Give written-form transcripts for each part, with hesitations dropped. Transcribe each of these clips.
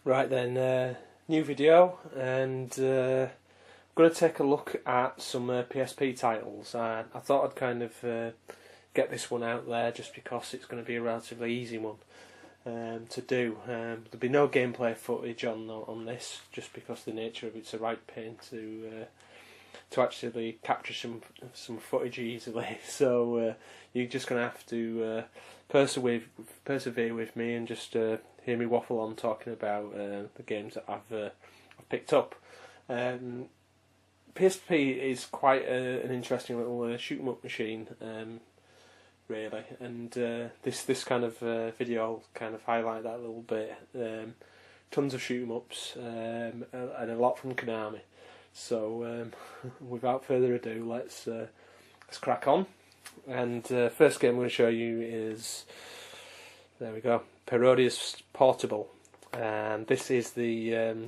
Right then, new video, and I'm going to take a look at some PSP titles. I thought I'd kind of get this one out there just because it's going to be a relatively easy one to do. There'll be no gameplay footage on this, just because the nature of it's a right pain to actually capture some footage easily. So you're just going to have to persevere with me and just hear me waffle on talking about the games that I've picked up. PSP is quite an interesting little shoot 'em up machine, really, and this kind of video will kind of highlight that a little bit. Tons of shoot 'em ups and a lot from Konami. So without further ado, let's crack on. And first game I'm going to show you is, there we go, Parodius Portable, and this is the I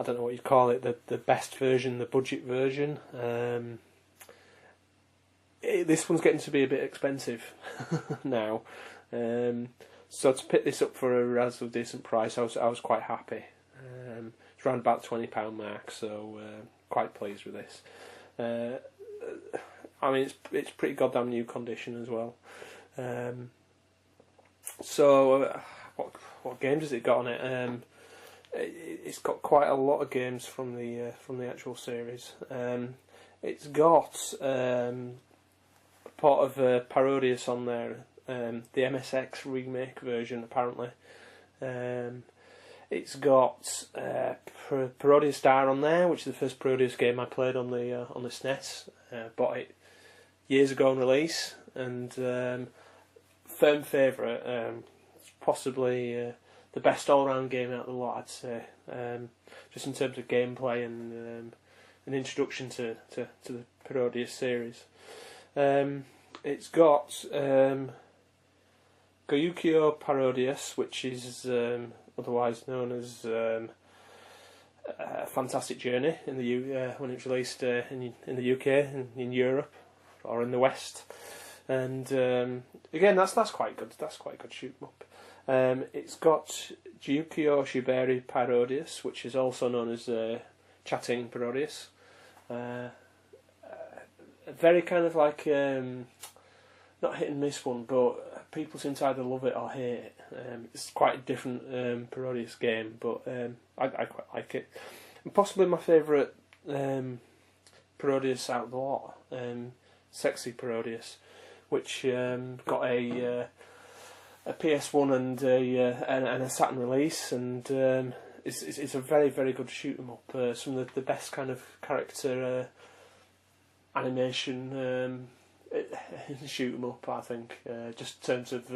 don't know what you'd call it, the best version, the budget version. This one's getting to be a bit expensive now, so to pick this up for a relatively decent price, I was quite happy. It's around about £20 mark, so quite pleased with this. I mean, it's pretty goddamn new condition as well. So what games has it got on it? It's got quite a lot of games from the actual series. It's got part of Parodius on there, the MSX remake version apparently. It's got Parodius Star on there, which is the first Parodius game I played on the SNES. Bought it years ago on release, and firm favourite. It's possibly the best all-round game out of the lot, I'd say. Just in terms of gameplay and an introduction to the Parodius series. It's got Gyukyo Parodius, which is otherwise known as A Fantastic Journey in the when it was released in the UK and in Europe or in the West. And again, that's quite good. That's quite a good shoot 'em up. It's got Gyukyo Shiberi Parodius, which is also known as Chatting Parodius. Very kind of like not hit and miss one, but people seem to either love it or hate it. It's quite a different Parodius game, but I quite like it. And possibly my favourite Parodius out of the lot, Sexy Parodius, which got a PS1 and a Saturn release, and it's a very, very good shoot 'em up. Some of the best kind of character animation shoot 'em up, I think. Just in terms of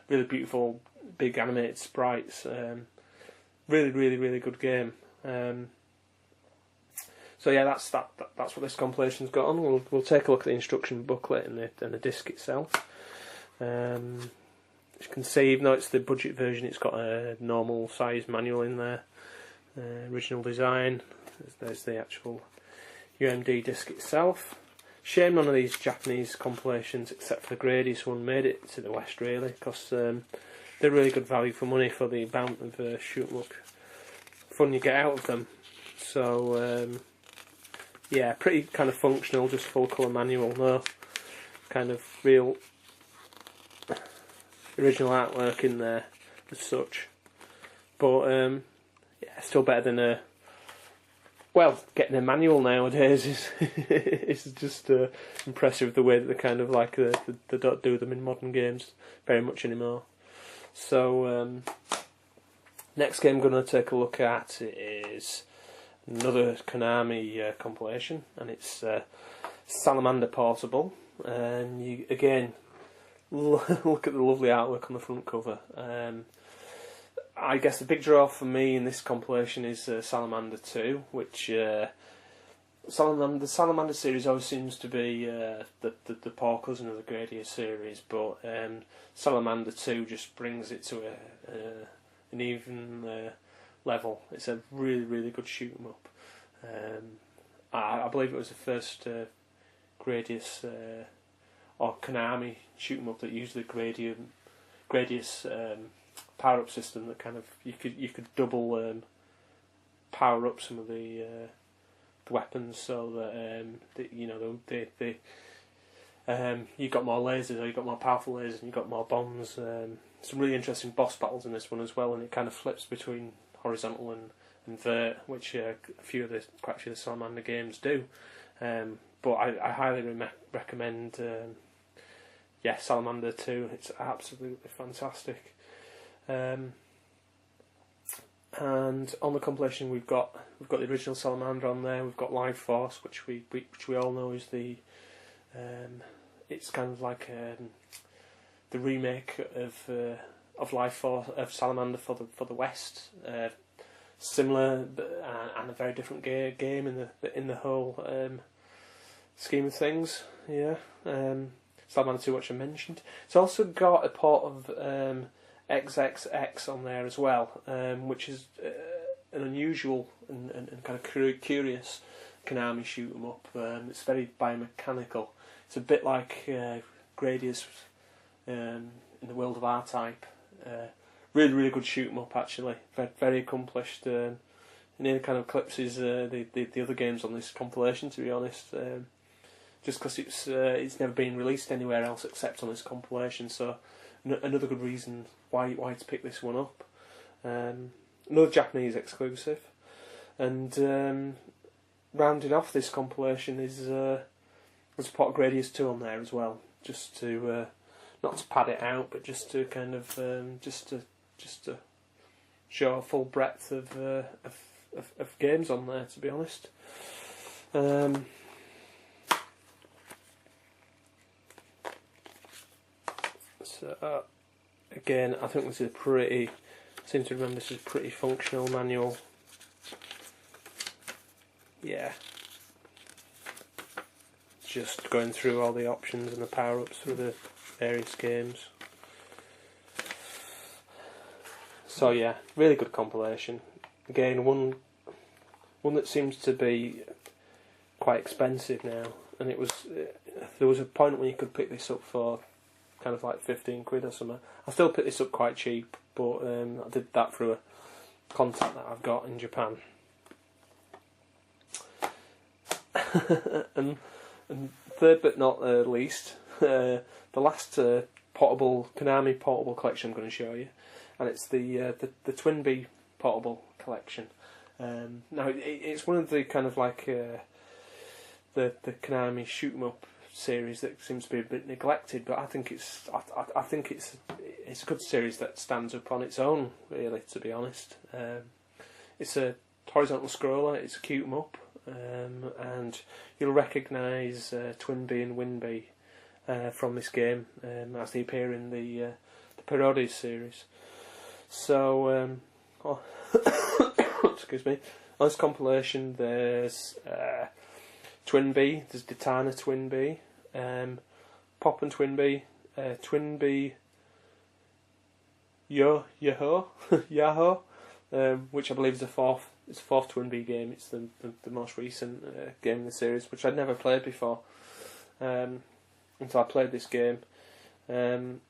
really beautiful, big animated sprites. Really, really, really good game. So yeah, that's what this compilation's got on. We'll take a look at the instruction booklet and the disc itself. As you can see, even though it's the budget version, it's got a normal size manual in there. Original design. There's the actual UMD disc itself. Shame none of these Japanese compilations, except for the Gradius one, made it to the West, really, because they're really good value for money for the amount of shoot 'em up fun you get out of them. So yeah, pretty kind of functional, just full colour manual, no kind of real original artwork in there as such. But yeah, still better than well, getting a manual nowadays is just impressive, the way that they kind of like they don't do them in modern games very much anymore. So next game I'm going to take a look at is another Konami compilation, and it's Salamander Portable. And you again look at the lovely artwork on the front cover. I guess the big draw for me in this compilation is Salamander 2, which the Salamander series always seems to be the poor cousin of the Gradius series, but Salamander 2 just brings it to an even level. It's a really, really good shoot 'em up. I believe it was the first Gradius or Konami shoot 'em up that used the Gradius power-up system that kind of you could double power up some of the weapons, so that you know you got more lasers, or you got more powerful lasers, and you got more bombs. Some really interesting boss battles in this one as well, and it kind of flips between horizontal and vert, which quite a few of the Salamander games do. But I highly recommend Salamander 2. It's absolutely fantastic. And on the compilation we've got the original Salamander on there. We've got Life Force, which we all know is the it's kind of like the remake of Life Force, of Salamander for the West. Similar and a very different game in the whole scheme of things. Yeah, Salamander 2, which I mentioned. It's also got a port of XXX on there as well, which is an unusual and kind of curious Konami shoot 'em up. It's very biomechanical. It's a bit like Gradius in the world of R-Type. Really good shoot 'em up, actually. Very accomplished. And it kind of eclipses the other games on this compilation, to be honest. Just because it's never been released anywhere else except on this compilation, so another good reason why to pick this one up. Another Japanese exclusive, and rounding off this compilation is there's a pot of Gradius 2 on there as well, just to not to pad it out, but just to kind of just to show a full breadth of games on there, to be honest. So again, I think this is I seem to remember this is a pretty functional manual. Yeah. Just going through all the options and the power-ups for the various games. So yeah, really good compilation. Again, one that seems to be quite expensive now, and there was a point when you could pick this up for kind of like 15 quid or something. I still picked this up quite cheap, but I did that through a contact that I've got in Japan. and third but not least, the last Konami portable collection I'm going to show you, and it's the TwinBee portable collection. Now it's one of the kind of like the Konami shoot 'em up series that seems to be a bit neglected, but I think it's a good series that stands up on its own, really, to be honest. It's a horizontal scroller, it's a cute 'em up, and you'll recognise TwinBee and WinBee from this game, as they appear in the Parodius series. So excuse me, on this compilation there's TwinBee, there's Detana TwinBee, Pop and TwinBee, TwinBee Yahoo, which I believe is the fourth TwinBee game. It's the most recent game in the series, which I'd never played before until I played this game. And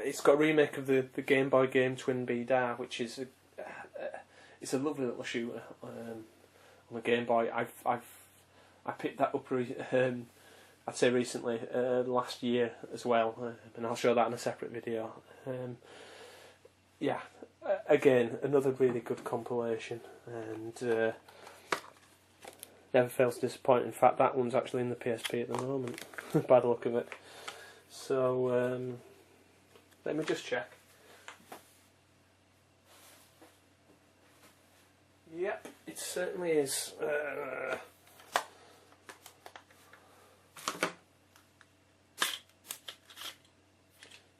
it's got a remake of the Game Boy game TwinBee Da, which is it's a lovely little shooter on the Game Boy. I picked that up I'd say recently, last year as well, and I'll show that in a separate video. Yeah, again, another really good compilation, and never fails to disappoint. In fact, that one's actually in the PSP at the moment, by the look of it. So let me just check. Yep, it certainly is.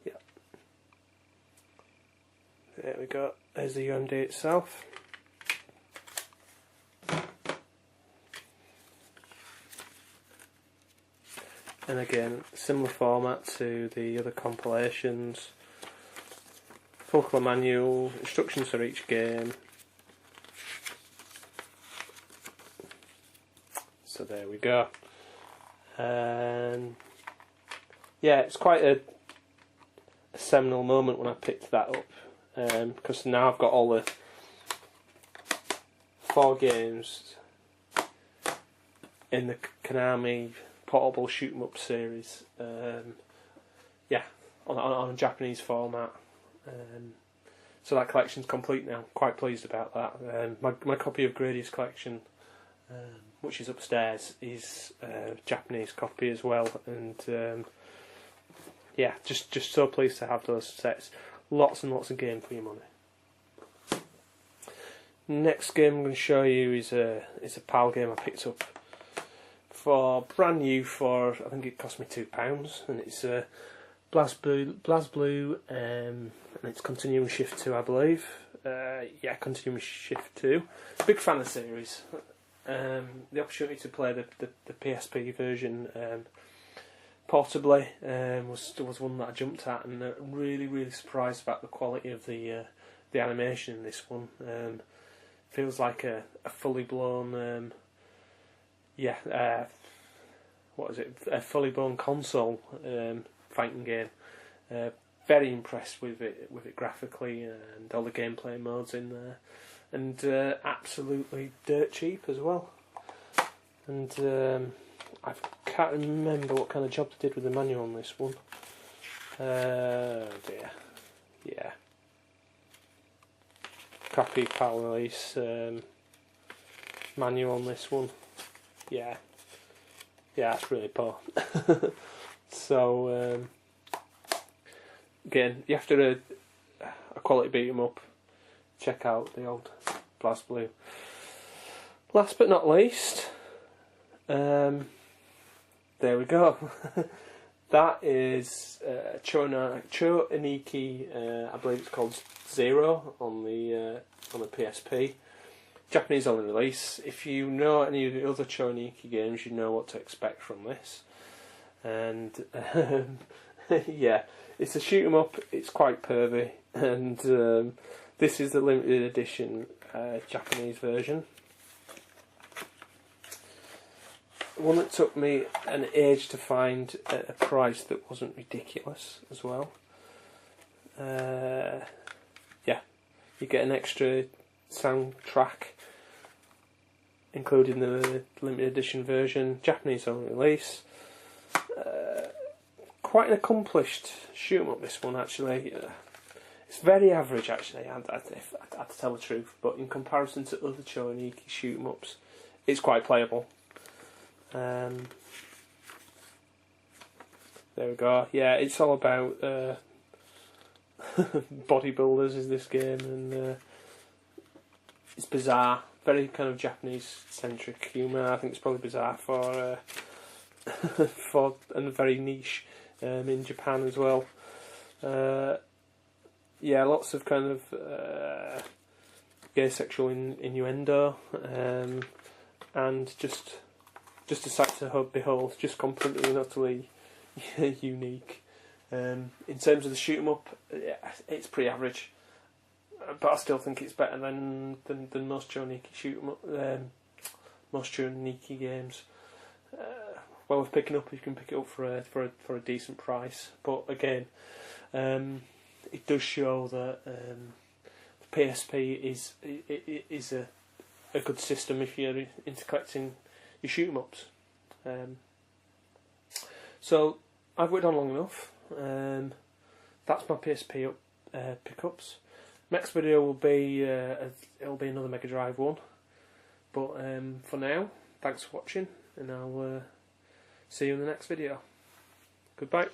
Yep. There we go. There's the UMD itself. And again, similar format to the other compilations. Full colour manual, instructions for each game. So there we go. And yeah, it's quite a seminal moment when I picked that up, because now I've got all the 4 games in the Konami portable shoot 'em up series. Yeah, on a Japanese format. So that collection's complete now. Quite pleased about that. My copy of Grady's collection, which is upstairs, is a Japanese copy as well, and yeah, just so pleased to have those sets. Lots and lots of game for your money. Next game I'm going to show you is a PAL game I picked up for brand new for, I think it cost me £2, and it's BlazBlue, and it's Continuing Shift 2, I believe. Yeah, Continuing Shift 2. Big fan of the series. The opportunity to play the PSP version portably was one that I jumped at, and really surprised about the quality of the animation in this one. Feels like a fully blown what is it? A fully blown console fighting game. Very impressed with it graphically, and all the gameplay modes in there, and absolutely dirt cheap as well. And I can't remember what kind of job they did with the manual on this one. Oh dear. Yeah. Copy PAL release manual on this one. Yeah. Yeah, it's really poor. So again, you have to a quality beat 'em up. Check out the old BlazBlue. Last but not least, there we go. That is Cho Aniki, I believe it's called Zero on the PSP. Japanese only release. If you know any of the other Cho Aniki games, you know what to expect from this. And yeah, it's a shoot 'em up. It's quite pervy, and this is the limited edition Japanese version. One that took me an age to find at a price that wasn't ridiculous as well. Yeah, you get an extra soundtrack including the limited edition version, Japanese only release. Quite an accomplished shoot 'em up, this one actually. It's very average actually, I had to tell the truth, but in comparison to other Cho Aniki shoot 'em ups, it's quite playable. There we go. Yeah, it's all about bodybuilders is this game, and it's bizarre. Very kind of Japanese centric humour. I think it's probably bizarre for and very niche in Japan as well. Yeah, lots of kind of gay sexual innuendo, and just a sight to behold, just completely and utterly unique. In terms of the shoot 'em up, it's pretty average, but I still think it's better than most Cho Aniki shoot 'em up, most Cho Aniki games. Well, worth picking up. You can pick it up for a decent price, but again, it does show that the PSP is a good system if you're into collecting your shoot 'em ups. So I've worked on long enough. That's my PSP pickups. Next video will be it'll be another Mega Drive one. But for now, thanks for watching, and I'll see you in the next video. Goodbye.